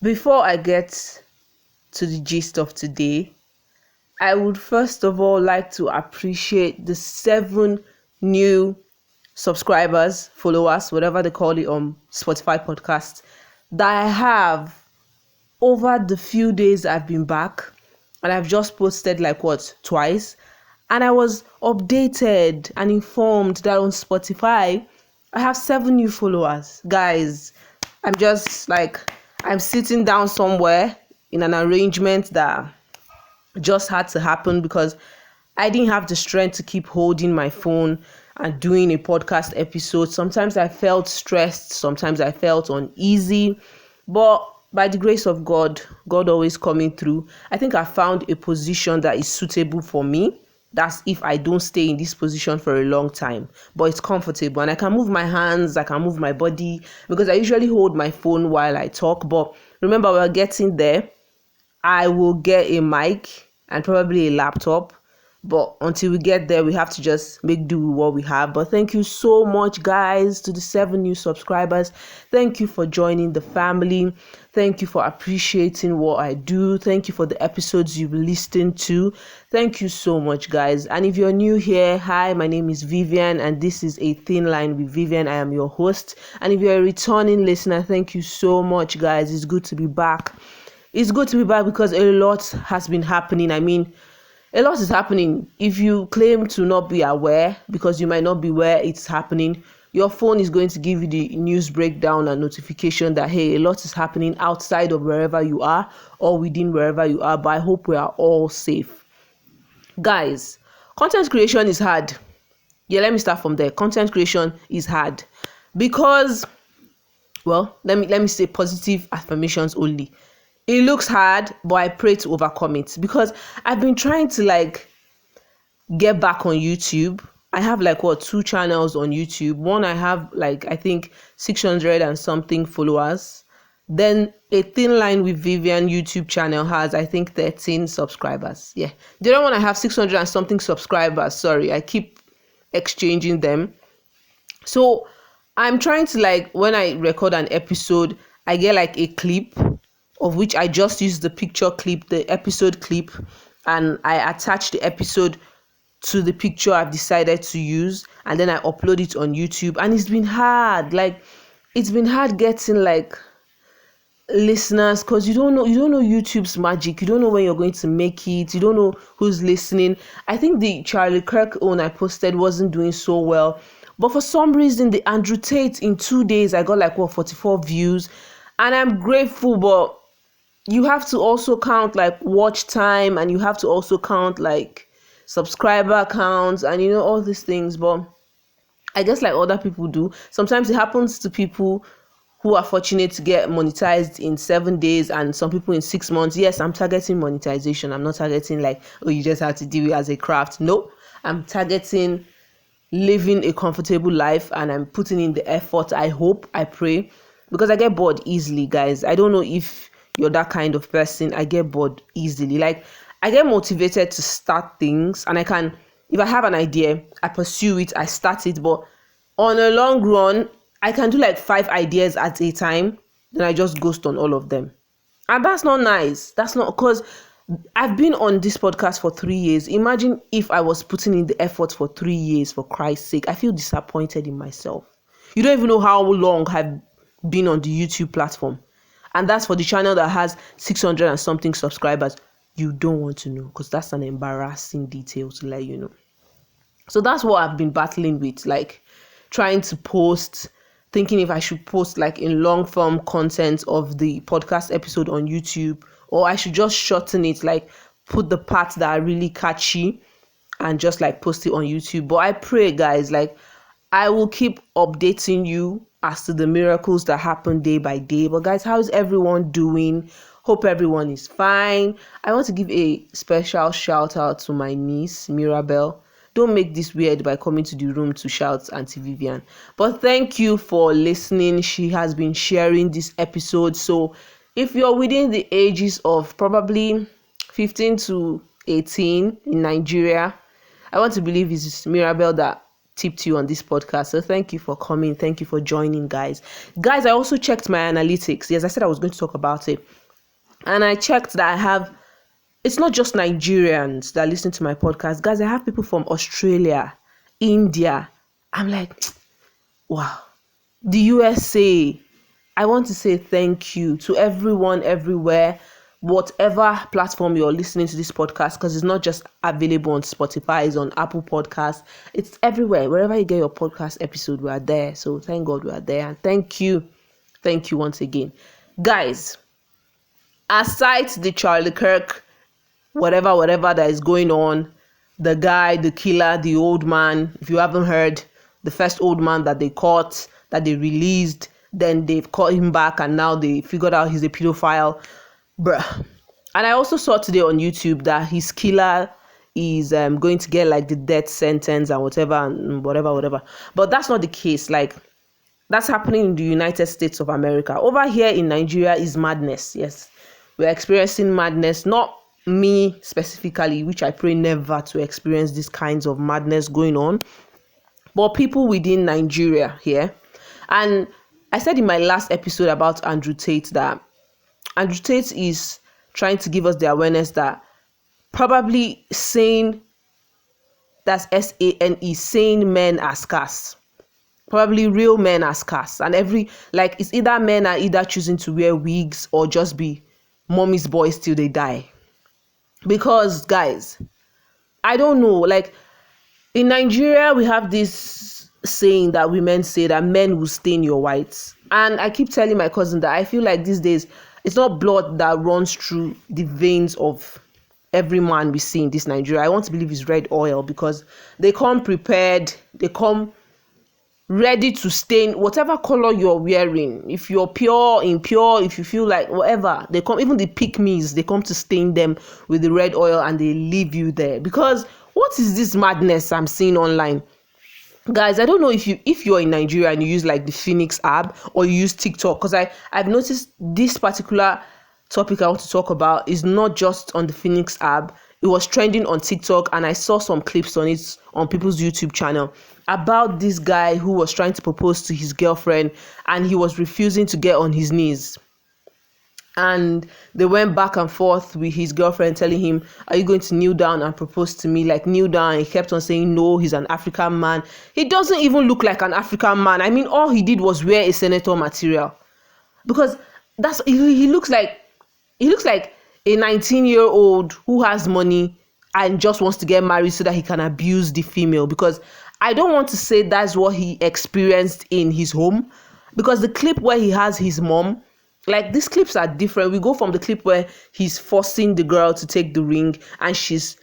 Before I get to the gist of today, I would first of all like to appreciate the 7 new subscribers, followers, whatever they call it on Spotify podcast that I have over the few days I've been back. And I've just posted twice. And I was updated and informed that on Spotify, I have 7 new followers. Guys, I'm sitting down somewhere in an arrangement that just had to happen because I didn't have the strength to keep holding my phone and doing a podcast episode. Sometimes I felt stressed, sometimes I felt uneasy, but by the grace of God, God always coming through. I think I found a position that is suitable for me. That's if I don't stay in this position for a long time, but it's comfortable and I can move my hands, I can move my body because I usually hold my phone while I talk. But remember, we're getting there. I will get a mic and probably a laptop. But until we get there, we have to just make do with what we have. But thank you so much, guys, to the 7 new subscribers. Thank you for joining the family. Thank you for appreciating what I do. Thank you for the episodes you've listened to. Thank you so much, guys. And if you're new here, hi, my name is Vivian, and this is A Thin Line with Vivian. I am your host. And if you're a returning listener, thank you so much, guys. It's good to be back. It's good to be back because a lot has been happening. A lot is happening. If you claim to not be aware, because you might not be where it's happening, your phone is going to give you the news breakdown and notification that, hey, a lot is happening outside of wherever you are or within wherever you are. But I hope we are all safe. Guys, content creation is hard. Yeah, let me start from there. Content creation is hard because, well, let me say positive affirmations only. It looks hard, but I pray to overcome it because I've been trying to get back on YouTube. I have 2 channels on YouTube. One, I have I think 600 and something followers. Then A Thin Line with Vivian YouTube channel has, I think, 13 subscribers. Yeah. The other one, I have 600 and something subscribers. Sorry, I keep exchanging them. So I'm trying to when I record an episode, I get a clip of which I just use the picture clip, the episode clip, and I attach the episode to the picture I've decided to use, and then I upload it on YouTube. And it's been hard. It's been hard getting listeners because you don't know YouTube's magic. You don't know when you're going to make it. You don't know who's listening. I think the Charlie Kirk one I posted wasn't doing so well, but for some reason the Andrew Tate in 2 days I got 44 views, and I'm grateful. But you have to also count watch time, and you have to also count subscriber counts and all these things. But I guess other people do, sometimes it happens to people who are fortunate to get monetized in 7 days and some people in 6 months. Yes, I'm targeting monetization. I'm not targeting you just have to do it as a craft. No, I'm targeting living a comfortable life, and I'm putting in the effort. I hope, I pray, because I get bored easily, guys. I don't know if you're that kind of person. I get bored easily. I get motivated to start things, and if I have an idea, I pursue it, I start it. But on a long run, I can do 5 ideas at a time, then I just ghost on all of them. And that's not nice. That's not, because I've been on this podcast for 3 years. Imagine if I was putting in the effort for 3 years, for Christ's sake. I feel disappointed in myself. You don't even know how long I've been on the YouTube platform. And that's for the channel that has 600 and something subscribers. You don't want to know, because that's an embarrassing detail to let you know. So that's what I've been battling with, trying to post, thinking if I should post in long form content of the podcast episode on YouTube, or I should just shorten it, put the parts that are really catchy and just post it on YouTube. But I pray, guys, I will keep updating you as to the miracles that happen day by day. But guys, how is everyone doing? Hope everyone is fine. I want to give a special shout out to my niece, Mirabelle. Don't make this weird by coming to the room to shout Auntie Vivian. But thank you for listening. She has been sharing this episode. So if you're within the ages of probably 15 to 18 in Nigeria, I want to believe it's Mirabelle that tipped you on this podcast. So thank you for coming. Thank you for joining, guys. Guys, I also checked my analytics. Yes, I said I was going to talk about it. And I checked that I have, it's not just Nigerians that listen to my podcast. Guys, I have people from Australia, India. I'm like, wow. The USA. I want to say thank you to everyone everywhere, whatever platform you're listening to this podcast, because it's not just available on Spotify, it's on Apple Podcasts. It's everywhere. Wherever you get your podcast episode, we are there. So thank God we are there. And thank you. Thank you once again. Guys, aside the Charlie Kirk, whatever that is going on, the guy, the killer, the old man, if you haven't heard, the first old man that they caught, that they released, then they've caught him back and now they figured out he's a pedophile. Bruh. And I also saw today on YouTube that his killer is going to get like the death sentence and whatever. But that's not the case. Like, that's happening in the United States of America. Over here in Nigeria is madness. Yes, we're experiencing madness. Not me specifically, which I pray never to experience these kinds of madness going on, but people within Nigeria here. And I said in my last episode about Andrew Tate that Andrew Tate is trying to give us the awareness that probably sane, that's SANE, sane men are scarce. Probably real men are scarce. And it's either men are either choosing to wear wigs or just be mommy's boys till they die. Because, guys, I don't know, like, in Nigeria, we have this saying that women say that men will stain your whites. And I keep telling my cousin that I feel like these days, it's not blood that runs through the veins of every man we see in this Nigeria. I want to believe it's red oil, because they come prepared, they come ready to stain whatever color you're wearing. If you're pure, impure, if you feel like whatever, they come, even the pick-me's, they come to stain them with the red oil and they leave you there. Because what is this madness I'm seeing online? Guys, I don't know if you're in Nigeria and you use like the Phoenix app or you use TikTok, because I've noticed this particular topic I want to talk about is not just on the Phoenix app. It was trending on TikTok, and I saw some clips on it on people's YouTube channel about this guy who was trying to propose to his girlfriend and he was refusing to get on his knees. And they went back and forth with his girlfriend telling him, are you going to kneel down and propose to me? Like, kneel down. He kept on saying, no, he's an African man. He doesn't even look like an African man. I mean, all he did was wear a senator material. Because he looks like a 19-year-old who has money and just wants to get married so that he can abuse the female. Because I don't want to say that's what he experienced in his home. Because the clip where he has his mom, like, these clips are different. We go from the clip where he's forcing the girl to take the ring and she's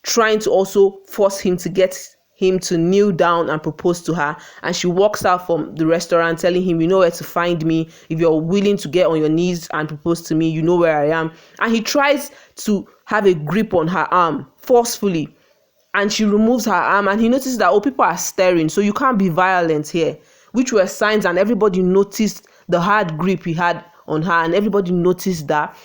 trying to also force him to get him to kneel down and propose to her, and she walks out from the restaurant telling him, you know where to find me. If you're willing to get on your knees and propose to me, you know where I am. And he tries to have a grip on her arm forcefully, and she removes her arm, and he notices that, people are staring, so you can't be violent here, which were signs. And everybody noticed the hard grip he had on her, and everybody noticed that,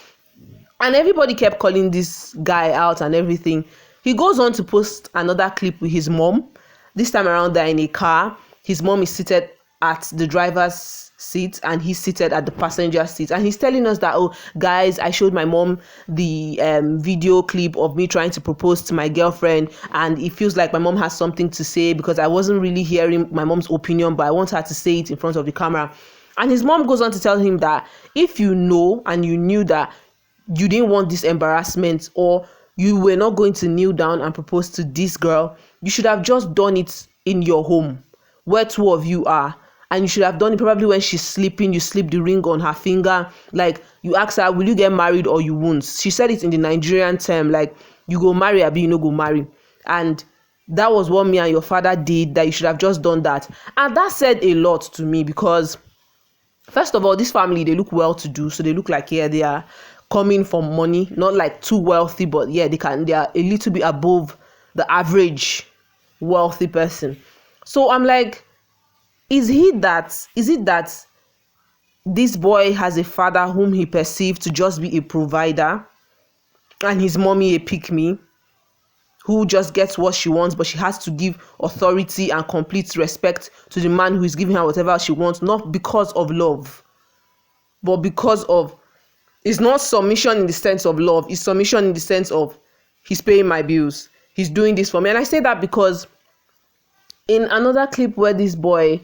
and everybody kept calling this guy out and everything. He goes on to post another clip with his mom. This time around, they're in a car. His mom is seated at the driver's seat and he's seated at the passenger seat, and he's telling us that, oh guys, I showed my mom the video clip of me trying to propose to my girlfriend, and it feels like my mom has something to say, because I wasn't really hearing my mom's opinion, but I want her to say it in front of the camera. And his mom goes on to tell him that if you know and you knew that you didn't want this embarrassment, or you were not going to kneel down and propose to this girl, you should have just done it in your home where two of you are. And you should have done it probably when she's sleeping. You slip the ring on her finger. Like, you ask her, will you get married or you won't? She said it in the Nigerian term, like, you go marry, abi you no go marry. And that was what me and your father did, that you should have just done that. And that said a lot to me, because first of all, this family, they look well-to-do, so they look like, they are coming from money, not like too wealthy, but they are a little bit above the average wealthy person. So I'm like, is it that this boy has a father whom he perceived to just be a provider, and his mommy a pick-me, who just gets what she wants, but she has to give authority and complete respect to the man who is giving her whatever she wants, not because of love, but because of, it's not submission in the sense of love, it's submission in the sense of, he's paying my bills, he's doing this for me. And I say that because in another clip where this boy,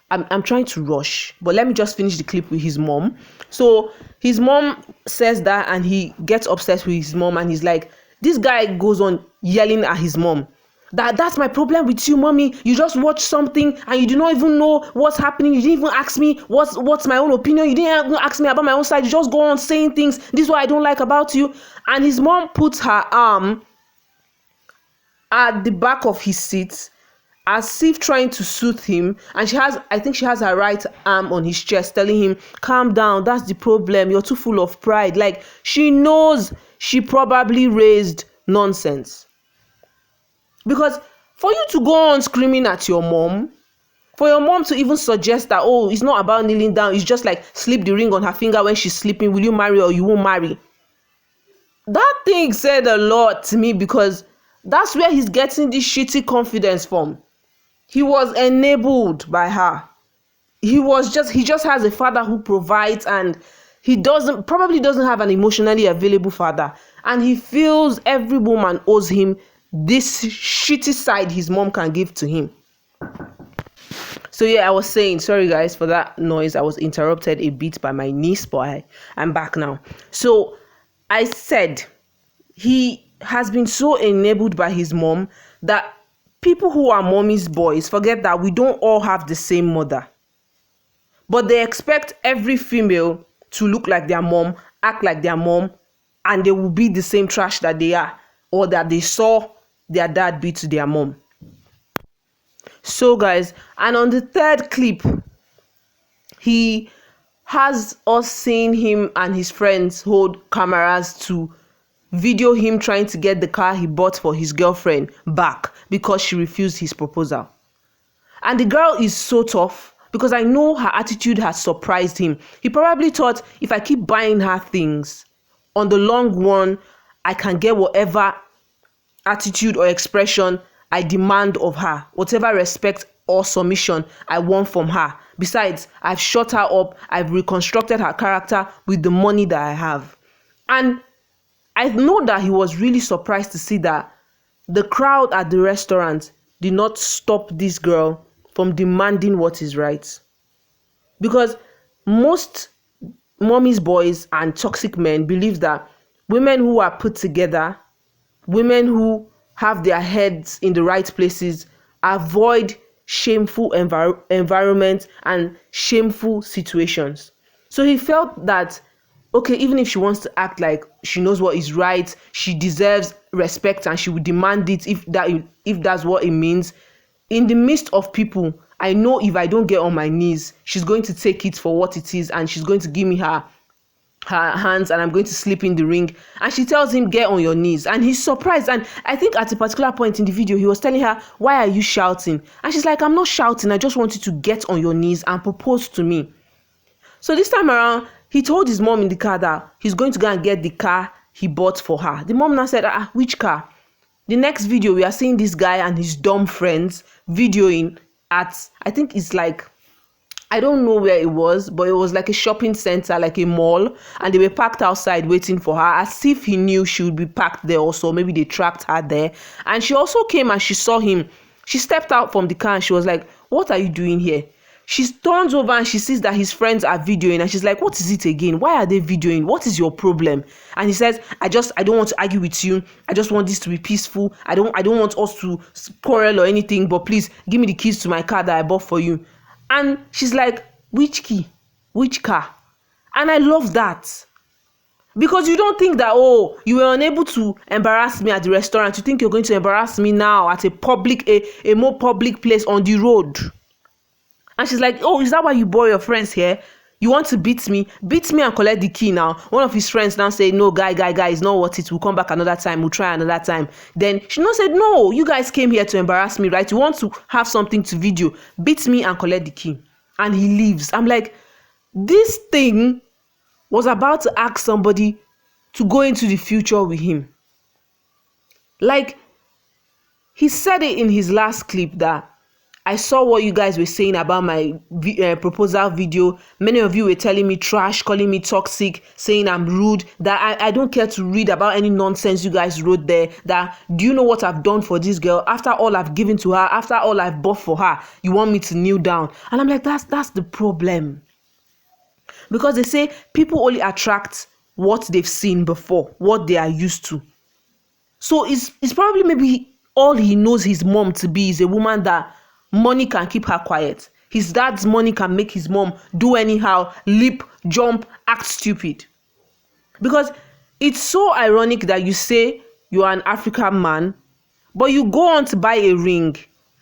I'm trying to rush, but let me just finish the clip with his mom. So his mom says that, and he gets obsessed with his mom, and he's like, this guy goes on yelling at his mom, that's my problem with you, mommy. You just watch something and you do not even know what's happening. You didn't even ask me what's my own opinion. You didn't even ask me about my own side. You just go on saying things. This is what I don't like about you. And his mom puts her arm at the back of his seat, as if trying to soothe him, and I think she has her right arm on his chest, telling him, calm down, that's the problem, you're too full of pride. Like, she knows she probably raised nonsense. Because for you to go on screaming at your mom, for your mom to even suggest that, oh, it's not about kneeling down, it's just like slip the ring on her finger when she's sleeping, will you marry or you won't marry? That thing said a lot to me, because that's where he's getting this shitty confidence from. He was enabled by her. He just has a father who provides, and he probably doesn't have an emotionally available father, and he feels every woman owes him this shitty side his mom can give to him. So yeah, I was saying, sorry guys for that noise, I was interrupted a bit by my niece, but I'm back now. So I said he has been so enabled by his mom that people who are mommy's boys forget that we don't all have the same mother. But they expect every female to look like their mom, act like their mom, and they will be the same trash that they are, or that they saw their dad be to their mom. So guys, and on the third clip, he has us seeing him and his friends hold cameras to video him trying to get the car he bought for his girlfriend back because she refused his proposal. And the girl is so tough, because I know her attitude has surprised him. He probably thought, if I keep buying her things, on the long run, I can get whatever attitude or expression I demand of her, whatever respect or submission I want from her. Besides, I've shut her up, I've reconstructed her character with the money that I have. And I know that he was really surprised to see that the crowd at the restaurant did not stop this girl from demanding what is right. Because most mommy's boys and toxic men believe that women who are put together, women who have their heads in the right places, avoid shameful environments and shameful situations. So he felt that, okay, even if she wants to act like she knows what is right, she deserves respect and she would demand it if that's what it means. In the midst of people, I know if I don't get on my knees, she's going to take it for what it is, and she's going to give me her hands, and I'm going to slip in the ring. And she tells him, get on your knees. And he's surprised. And I think at a particular point in the video, he was telling her, why are you shouting? And she's like, I'm not shouting, I just want you to get on your knees and propose to me. So this time around, he told his mom in the car that he's going to go and get the car he bought for her. The mom now said, which car? The next video, we are seeing this guy and his dumb friends videoing at, I think it's like, I don't know where it was, but it was like a shopping center, like a mall, and they were parked outside waiting for her, as if he knew she would be parked there also. Maybe they tracked her there. And she also came and she saw him. She stepped out from the car and she was like, what are you doing here? She turns over and she sees that his friends are videoing, and she's like, what is it again? Why are they videoing? What is your problem? And he says, I don't want to argue with you. I just want this to be peaceful. I don't want us to quarrel or anything, but please give me the keys to my car that I bought for you. And she's like, which key? Which car? And I love that. Because you don't think that, oh, you were unable to embarrass me at the restaurant. You think you're going to embarrass me now at a more public place on the road. And she's like, oh, is that why you brought your friends here? You want to beat me? Beat me and collect the key now. One of his friends now say, no, guy, it's not worth it. We'll come back another time. We'll try another time. Then she now said, no, you guys came here to embarrass me, right? You want to have something to video. Beat me and collect the key. And he leaves. I'm like, this thing was about to ask somebody to go into the future with him. Like, He said it in his last clip that I saw what you guys were saying about my proposal video. Many of you were telling me trash, calling me toxic, saying I'm rude, that I don't care to read about any nonsense you guys wrote there. That, do you know what I've done for this girl? After all I've given to her, after all I've bought for her, you want me to kneel down? And I'm like, that's the problem. Because they say people only attract what they've seen before, what they are used to. So it's probably maybe all he knows his mom to be is a woman that money can keep her quiet. His dad's money can make his mom do anyhow, leap, jump, act stupid. Because it's so ironic that you say you're an African man, but you go on to buy a ring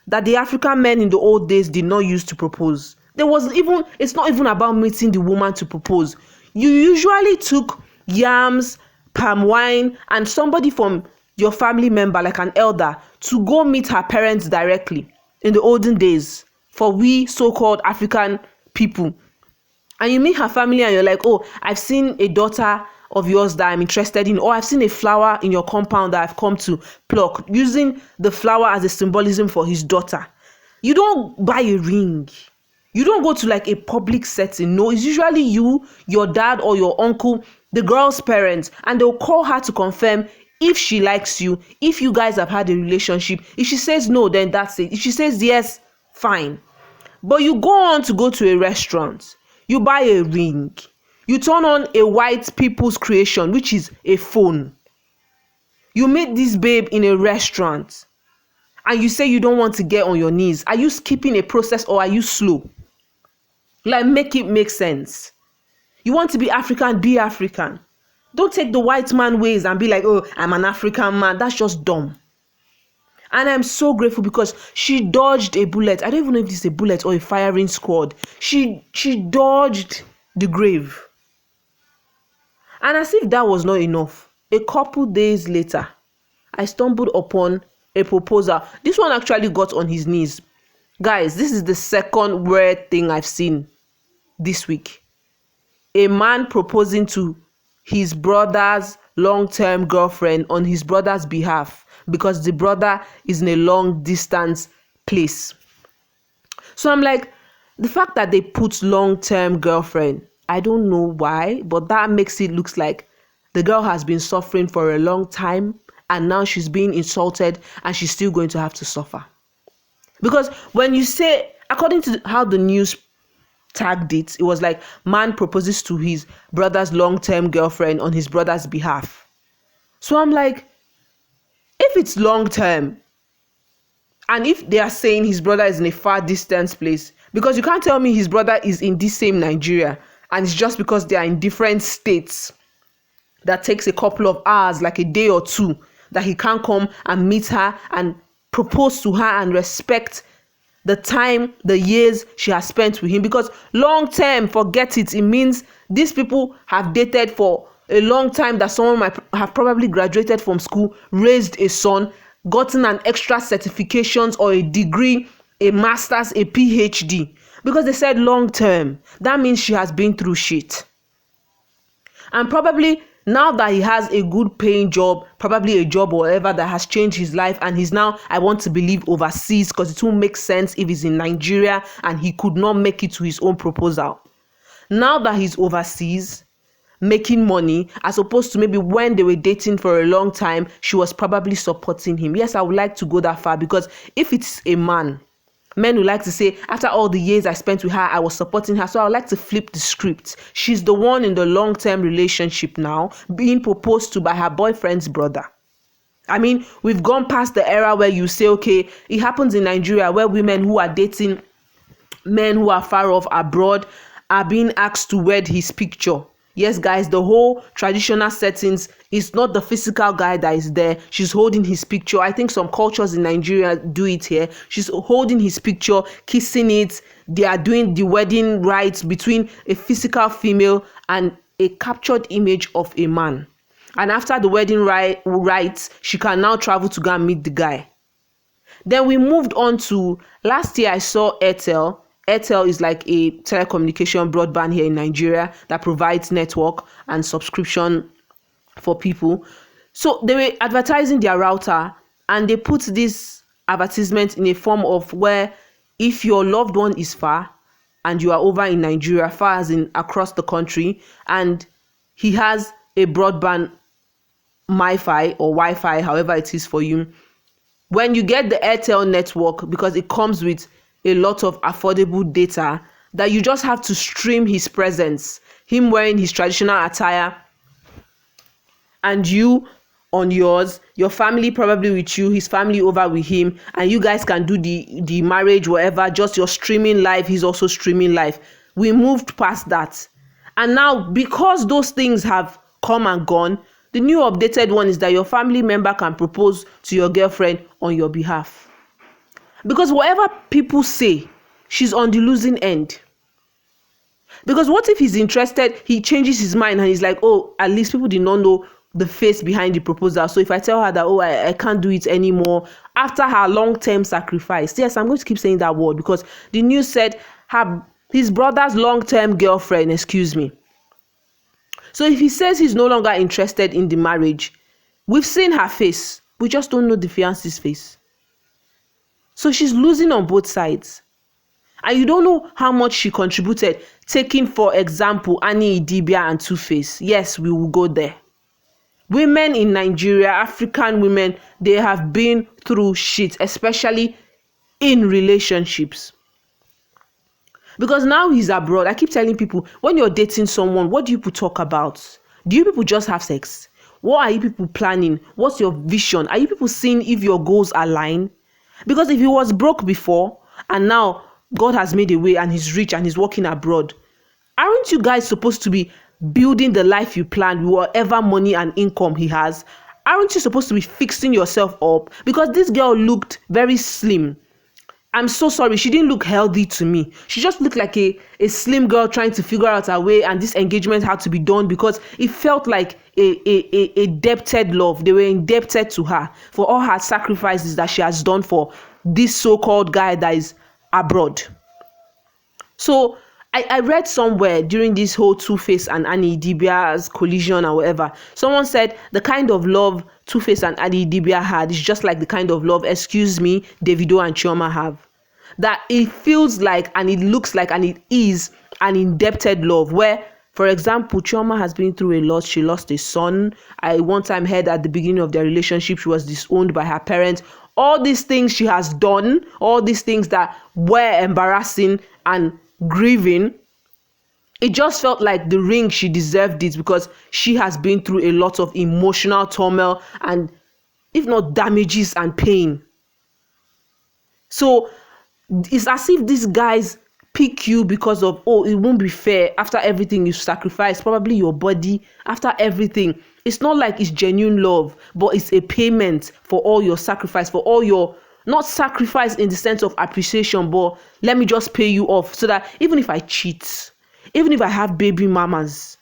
that the African men in the old days did not use to propose. It's not even about meeting the woman to propose. You usually took yams, palm wine, and somebody from your family member, like an elder, to go meet her parents directly in the olden days for we so-called African people. And you meet her family and you're like, oh, I've seen a daughter of yours that I'm interested in, or I've seen a flower in your compound that I've come to pluck, using the flower as a symbolism for his daughter. You don't buy a ring. You don't go to like a public setting. No, it's usually you, your dad, or your uncle, the girl's parents, and they'll call her to confirm if she likes you, if you guys have had a relationship. If she says no, then that's it. If she says yes, fine. But you go on to go to a restaurant, you buy a ring, you turn on a white people's creation, which is a phone. You meet this babe in a restaurant and you say you don't want to get on your knees. Are you skipping a process or are you slow? Like, make it make sense. You want to be African, be African. Don't take the white man ways and be like, oh, I'm an African man. That's just dumb. And I'm so grateful because she dodged a bullet. I don't even know if it's a bullet or a firing squad. She dodged the grave. And as if that was not enough, a couple days later, I stumbled upon a proposal. This one actually got on his knees. Guys, this is the second weird thing I've seen this week. A man proposing to his brother's long-term girlfriend on his brother's behalf because the brother is in a long-distance place. So I'm like, the fact that they put long-term girlfriend, I don't know why, but that makes it look like the girl has been suffering for a long time and now she's being insulted and she's still going to have to suffer. Because when you say, according to how the news tagged it, it was like, man proposes to his brother's long-term girlfriend on his brother's behalf. So I'm like, if it's long-term, and if they are saying his brother is in a far distance place, because you can't tell me his brother is in this same Nigeria, and it's just because they are in different states that takes a couple of hours, like a day or two, that he can't come and meet her and propose to her and respect the time, the years she has spent with him. Because long term, forget it. It means these people have dated for a long time, that someone might have probably graduated from school, raised a son, gotten an extra certifications or a degree, a master's, a PhD. Because they said long term, that means she has been through shit. And probably now that he has a good paying job, probably a job or whatever that has changed his life, and he's now, I want to believe, overseas, because it won't make sense if he's in Nigeria and he could not make it to his own proposal. Now that he's overseas, making money, as opposed to maybe when they were dating for a long time, she was probably supporting him. Yes, I would like to go that far, because if it's a man, men would like to say, after all the years I spent with her, I was supporting her. So I would like to flip the script. She's the one in the long-term relationship now, being proposed to by her boyfriend's brother. I mean, we've gone past the era where you say, okay, it happens in Nigeria where women who are dating men who are far off abroad are being asked to wed his picture. Yes, guys, the whole traditional settings is not the physical guy that is there. She's holding his picture. I think some cultures in Nigeria do it here. She's holding his picture, kissing it. They are doing the wedding rites between a physical female and a captured image of a man. And after the wedding rites, she can now travel to go and meet the guy. Then we moved on to last year. I saw Airtel. Airtel is like a telecommunication broadband here in Nigeria that provides network and subscription for people. So they were advertising their router and they put this advertisement in a form of where if your loved one is far and you are over in Nigeria, far as in across the country, and he has a broadband MiFi or Wi-Fi, however it is for you, when you get the Airtel network, because it comes with a lot of affordable data, that you just have to stream his presence, him wearing his traditional attire, and you on yours, your family probably with you, his family over with him, and you guys can do the marriage, whatever, just you're streaming live, he's also streaming live. We moved past that. And now, because those things have come and gone, the new updated one is that your family member can propose to your girlfriend on your behalf. Because whatever people say, she's on the losing end. Because what if he's interested, he changes his mind and he's like, oh, at least people did not know the face behind the proposal. So if I tell her that, oh, I can't do it anymore, after her long-term sacrifice. Yes, I'm going to keep saying that word because the news said his brother's long-term girlfriend, So if he says he's no longer interested in the marriage, we've seen her face. We just don't know the fiance's face. So she's losing on both sides. And you don't know how much she contributed, taking, for example, Annie Idibia and Two-Face. Yes, we will go there. Women in Nigeria, African women, they have been through shit, especially in relationships. Because now he's abroad. I keep telling people, when you're dating someone, what do you people talk about? Do you people just have sex? What are you people planning? What's your vision? Are you people seeing if your goals align? Because if he was broke before and now God has made a way and he's rich and he's working abroad, aren't you guys supposed to be building the life you planned with whatever money and income he has? Aren't you supposed to be fixing yourself up? Because this girl looked very slim. I'm so sorry, she didn't look healthy to me. She just looked like a slim girl trying to figure out her way, and this engagement had to be done because it felt like a debted love. They were indebted to her for all her sacrifices that she has done for this so-called guy that is abroad. So I read somewhere during this whole Two-Face and Annie Dibia's collision or whatever, someone said the kind of love Two-Face and Annie Dibia had is just like the kind of love, Davido and Chioma have. That it feels like and it looks like and it is an indebted love where, for example, Chioma has been through a lot. She lost a son. I one time heard at the beginning of their relationship, she was disowned by her parents. All these things she has done, all these things that were embarrassing and grieving, it just felt like the ring, she deserved it because she has been through a lot of emotional turmoil and if not damages and pain. So it's as if these guys pick you because of, oh, it won't be fair after everything you sacrifice, probably your body, after everything. It's not like it's genuine love, but it's a payment for all your sacrifice, for all your, not sacrifice in the sense of appreciation, but let me just pay you off so that even if I cheat, even if I have baby mamas,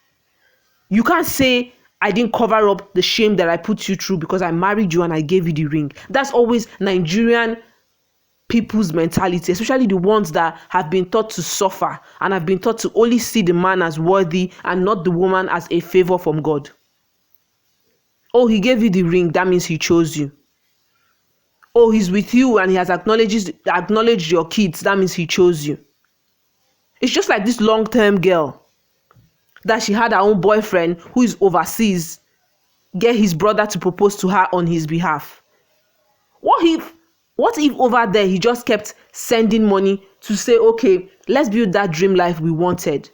you can't say I didn't cover up the shame that I put you through because I married you and I gave you the ring. That's always Nigerian people's mentality, especially the ones that have been taught to suffer and have been taught to only see the man as worthy and not the woman as a favor from God. Oh, he gave you the ring, that means he chose you. Oh, he's with you and he has acknowledged your kids, that means he chose you. It's just like this long-term girl that she had her own boyfriend who is overseas get his brother to propose to her on his behalf. What if over there he just kept sending money to say, okay, let's build that dream life we wanted.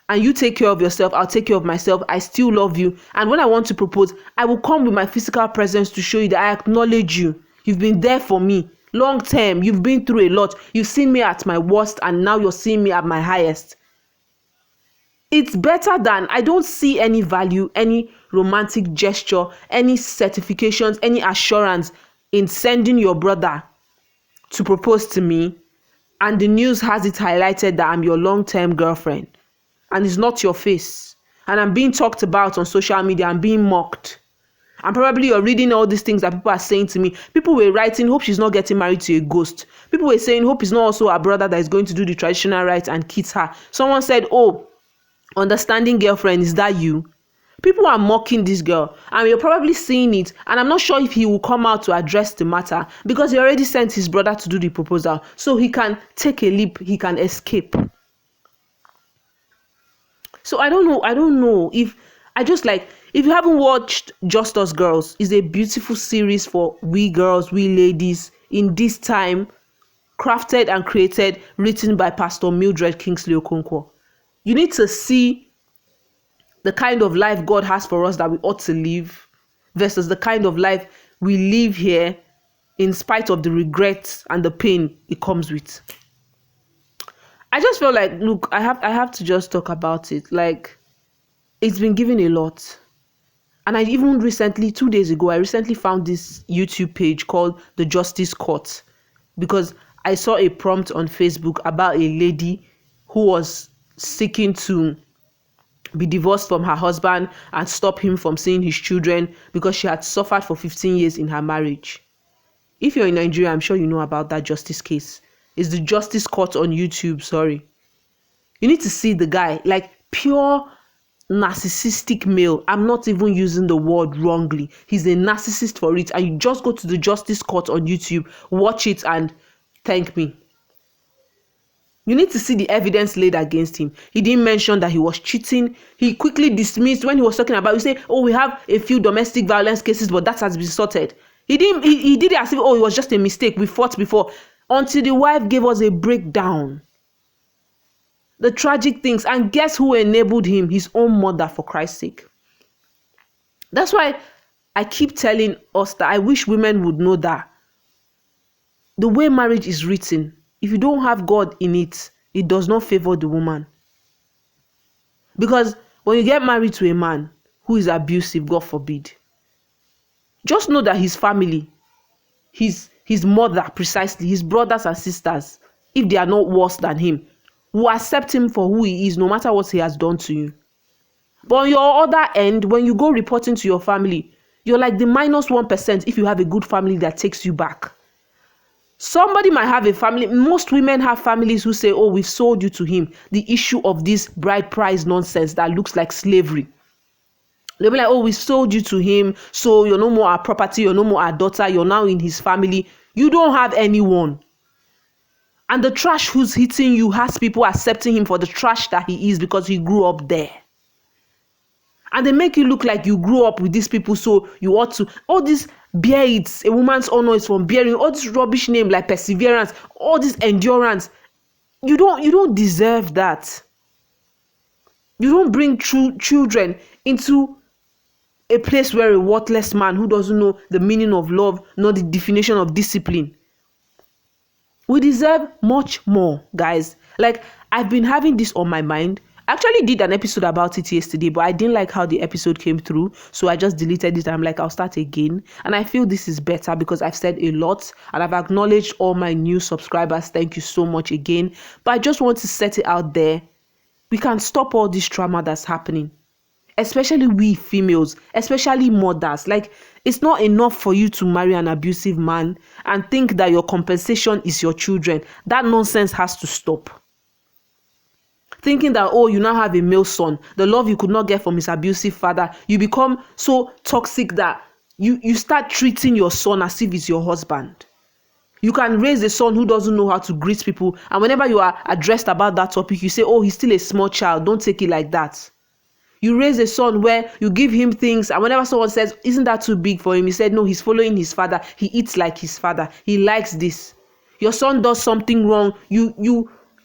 And you take care of yourself, I'll take care of myself, I still love you. And when I want to propose, I will come with my physical presence to show you that I acknowledge you. You've been there for me. Long term, you've been through a lot. You've seen me at my worst and now you're seeing me at my highest. It's better than, I don't see any value, any romantic gesture, any certifications, any assurance in sending your brother to propose to me and the news has it highlighted that I'm your long-term girlfriend and it's not your face and I'm being talked about on social media, I'm being mocked. And probably you're reading all these things that people are saying to me. People were writing, hope she's not getting married to a ghost. People were saying, hope it's not also her brother that is going to do the traditional rites and kiss her. Someone said, oh, understanding girlfriend, is that you? People are mocking this girl, and you're probably seeing it, and I'm not sure if he will come out to address the matter, because he already sent his brother to do the proposal, so he can take a leap, he can escape. So I don't know if I just like, if you haven't watched Just Us Girls, it's a beautiful series for we girls, we ladies in this time, crafted and created, written by Pastor Mildred Kingsley Okonkwo. You need to see the kind of life God has for us that we ought to live versus the kind of life we live here in spite of the regrets and the pain it comes with. I just feel like, look, I have to just talk about it. Like, it's been given a lot. And I even recently, 2 days ago, I recently found this YouTube page called The Justice Court, because I saw a prompt on Facebook about a lady who was seeking to be divorced from her husband and stop him from seeing his children because she had suffered for 15 years in her marriage. If you're in Nigeria, I'm sure you know about that justice case. It's The Justice Court on YouTube, sorry. You need to see the guy, like pure narcissistic male. I'm not even using the word wrongly. He's a narcissist for it. And you just go to The Justice Court on YouTube, watch it and thank me. You need to see the evidence laid against him. He didn't mention that he was cheating. He quickly dismissed when he was talking about, you say, oh, we have a few domestic violence cases, but that has been sorted. He did it as if, oh, it was just a mistake. We fought before. Until the wife gave us a breakdown. The tragic things. And guess who enabled him? His own mother, for Christ's sake. That's why I keep telling us that I wish women would know that the way marriage is written, if you don't have God in it, it does not favor the woman. Because when you get married to a man who is abusive, God forbid, just know that his family, his mother precisely, his brothers and sisters, if they are not worse than him, will accept him for who he is, no matter what he has done to you. But on your other end, when you go reporting to your family, you're like the minus 1% if you have a good family that takes you back. Somebody might have a family. Most women have families who say, oh, we've sold you to him. The issue of this bride price nonsense that looks like slavery. They'll be like, oh, we sold you to him, so you're no more our property, you're no more our daughter, you're now in his family. You don't have anyone. And the trash who's hitting you has people accepting him for the trash that he is because he grew up there. And they make you look like you grew up with these people, so you ought to, all this bear it, a woman's honor is from bearing, all this rubbish name like perseverance, all this endurance. You don't deserve that. You don't bring true children into a place where a worthless man who doesn't know the meaning of love, nor the definition of discipline. We deserve much more, guys. Like, I've been having this on my mind. I actually did an episode about it yesterday, but I didn't like how the episode came through, so I just deleted it. I'm like, I'll start again. And I feel this is better because I've said a lot and I've acknowledged all my new subscribers. Thank you so much again. But I just want to set it out there. We can stop all this trauma that's happening, especially we females, especially mothers. Like, it's not enough for you to marry an abusive man and think that your compensation is your children. That nonsense has to stop. Thinking that, oh, you now have a male son, the love you could not get from his abusive father, you become so toxic that you start treating your son as if it's your husband. You can raise a son who doesn't know how to greet people, and whenever you are addressed about that topic, you say, oh, he's still a small child, don't take it like that. You raise a son where you give him things, and whenever someone says, isn't that too big for him? He said, no, he's following his father. He eats like his father. He likes this. Your son does something wrong.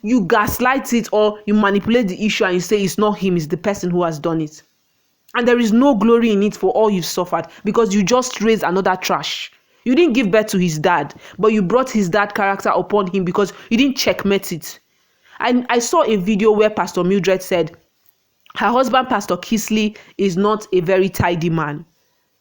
You gaslight it, or you manipulate the issue and you say it's not him, it's the person who has done it. And there is no glory in it for all you've suffered because you just raised another trash. You didn't give birth to his dad, but you brought his dad character upon him because you didn't checkmate it. And I saw a video where Pastor Mildred said her husband, Pastor Kisley, is not a very tidy man.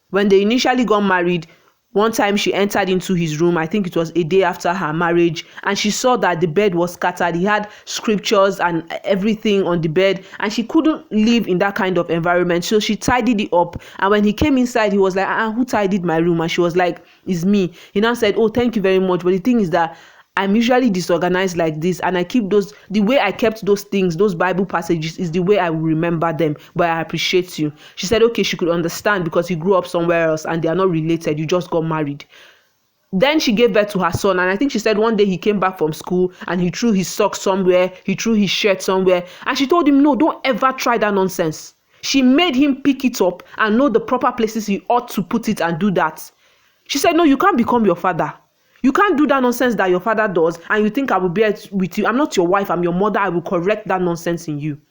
When they initially got married, one time she entered into his room, I think it was a day after her marriage, and she saw that the bed was scattered. He had scriptures and everything on the bed, and she couldn't live in that kind of environment. So she tidied it up. And when he came inside, he was like, who tidied my room? And she was like, it's me. He now said, oh, thank you very much. But the thing is that I'm usually disorganized like this, and I keep those, the way I kept those things, those Bible passages, is the way I will remember them. But I appreciate you. She said, okay, she could understand because he grew up somewhere else and they are not related. You just got married. Then she gave birth to her son, and I think she said one day he came back from school and he threw his socks somewhere, he threw his shirt somewhere, and she told him, no, don't ever try that nonsense. She made him pick it up and know the proper places he ought to put it and do that. She said, no, you can't become your father. You can't do that nonsense that your father does, and you think I will bear with you. I'm not your wife, I'm your mother. I will correct that nonsense in you.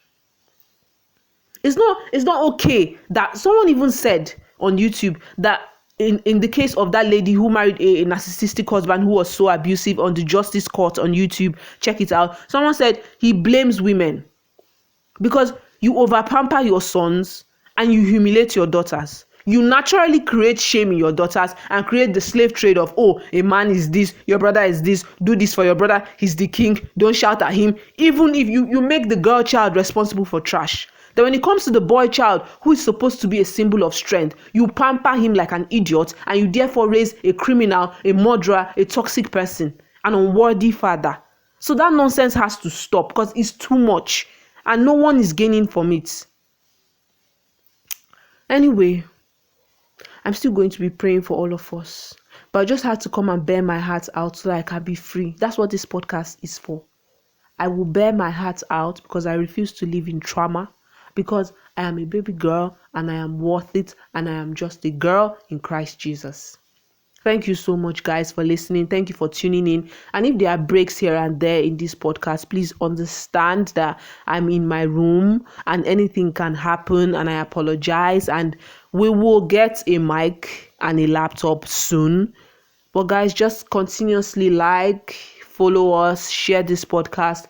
It's not okay. That someone even said on YouTube that in the case of that lady who married a narcissistic husband who was so abusive, on the Justice Court on YouTube, check it out. Someone said he blames women because you over pamper your sons and you humiliate your daughters. You naturally create shame in your daughters and create the slave trade of, oh, a man is this, your brother is this, do this for your brother, he's the king, don't shout at him. Even if you make the girl child responsible for trash. Then when it comes to the boy child, who is supposed to be a symbol of strength, you pamper him like an idiot, and you therefore raise a criminal, a murderer, a toxic person, an unworthy father. So that nonsense has to stop because it's too much and no one is gaining from it. Anyway, I'm still going to be praying for all of us. But I just had to come and bear my heart out so that I can be free. That's what this podcast is for. I will bear my heart out because I refuse to live in trauma. Because I am a baby girl and I am worth it, and I am just a girl in Christ Jesus. Thank you so much, guys, for listening. Thank you for tuning in. And if there are breaks here and there in this podcast, please understand that I'm in my room and anything can happen, and I apologize. And we will get a mic and a laptop soon. But guys, just continuously like, follow us, share this podcast.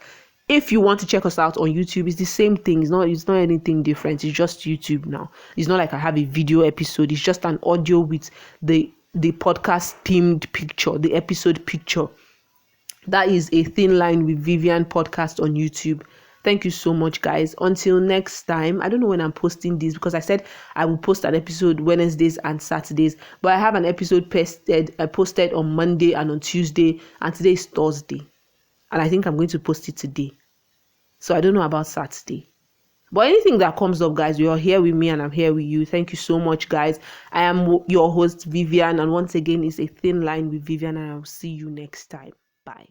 If you want to check us out on YouTube, it's the same thing. It's not anything different. It's just YouTube now. It's not like I have a video episode. It's just an audio with the podcast themed picture, the episode picture. That is a Thin Line with Vivian podcast on YouTube. Thank you so much, guys. Until next time. I don't know when I'm posting this because I said I will post an episode Wednesdays and Saturdays, but I have an episode posted on Monday and on Tuesday, and today is Thursday, and I think I'm going to post it today. So I don't know about Saturday. But anything that comes up, guys, you're here with me and I'm here with you. Thank you so much, guys. I am your host, Vivian. And once again, it's a Thin Line with Vivian, and I'll see you next time. Bye.